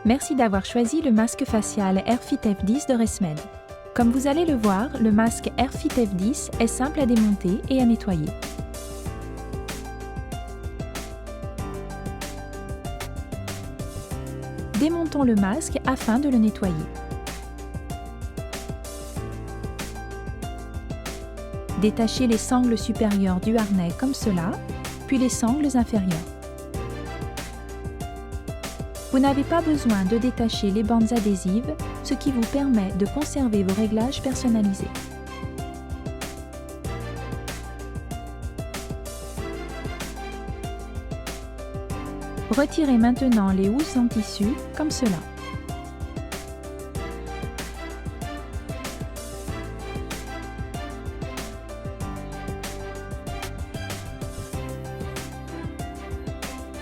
Merci d'avoir choisi le masque facial AirFit F10 de ResMed. Comme vous allez le voir, le masque AirFit F10 est simple à démonter et à nettoyer. Démontons le masque afin de le nettoyer. Détachez les sangles supérieures du harnais comme cela, puis les sangles inférieures. Vous n'avez pas besoin de détacher les bandes adhésives, ce qui vous permet de conserver vos réglages personnalisés. Retirez maintenant les housses en tissu comme cela.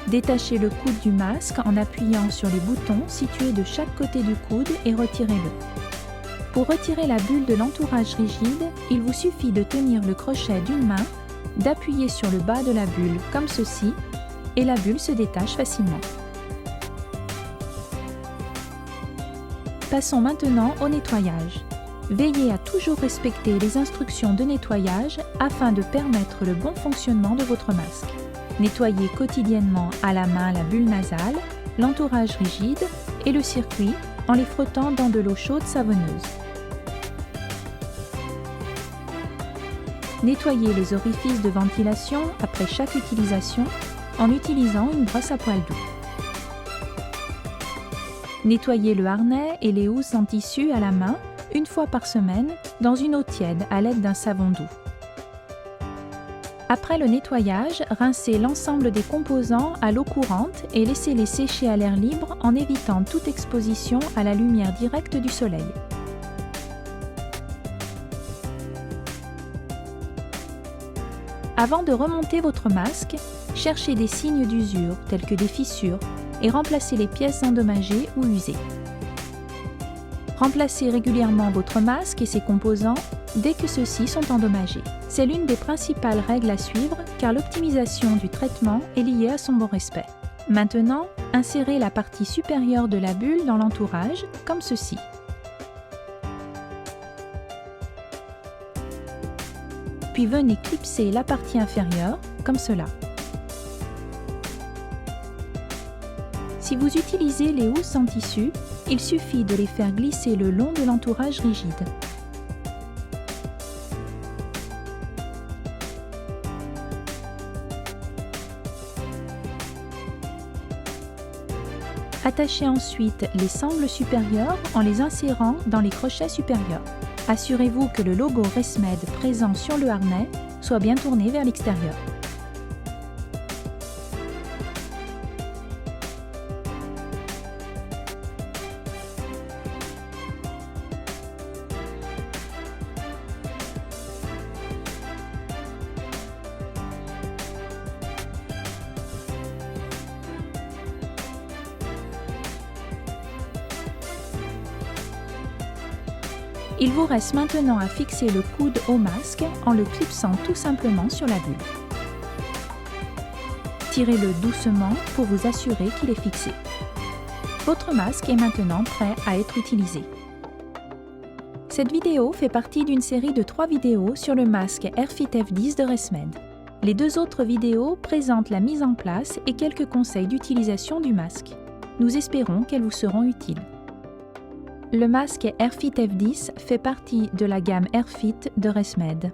Détachez le coude du masque en appuyant sur les boutons situés de chaque côté du coude et retirez-le. Pour retirer la bulle de l'entourage rigide, il vous suffit de tenir le crochet d'une main, d'appuyer sur le bas de la bulle comme ceci, et la bulle se détache facilement. Passons maintenant au nettoyage. Veillez à toujours respecter les instructions de nettoyage afin de permettre le bon fonctionnement de votre masque. Nettoyez quotidiennement à la main la bulle nasale, l'entourage rigide et le circuit en les frottant dans de l'eau chaude savonneuse. Nettoyez les orifices de ventilation après chaque utilisation en utilisant une brosse à poils doux. Nettoyez le harnais et les housses en tissu à la main une fois par semaine dans une eau tiède à l'aide d'un savon doux. Après le nettoyage, rincez l'ensemble des composants à l'eau courante et laissez-les sécher à l'air libre en évitant toute exposition à la lumière directe du soleil. Avant de remonter votre masque, cherchez des signes d'usure tels que des fissures et remplacez les pièces endommagées ou usées. Remplacez régulièrement votre masque et ses composants dès que ceux-ci sont endommagés. C'est l'une des principales règles à suivre car l'optimisation du traitement est liée à son bon respect. Maintenant, insérez la partie supérieure de la bulle dans l'entourage, comme ceci. Puis venez clipser la partie inférieure, comme cela. Si vous utilisez les housses en tissu, il suffit de les faire glisser le long de l'entourage rigide. Attachez ensuite les sangles supérieures en les insérant dans les crochets supérieurs. Assurez-vous que le logo ResMed présent sur le harnais soit bien tourné vers l'extérieur. Il vous reste maintenant à fixer le coude au masque en le clipsant tout simplement sur la bulle. Tirez-le doucement pour vous assurer qu'il est fixé. Votre masque est maintenant prêt à être utilisé. Cette vidéo fait partie d'une série de 3 vidéos sur le masque AirFit F10 de ResMed. Les 2 autres vidéos présentent la mise en place et quelques conseils d'utilisation du masque. Nous espérons qu'elles vous seront utiles. Le masque AirFit F10 fait partie de la gamme AirFit de ResMed.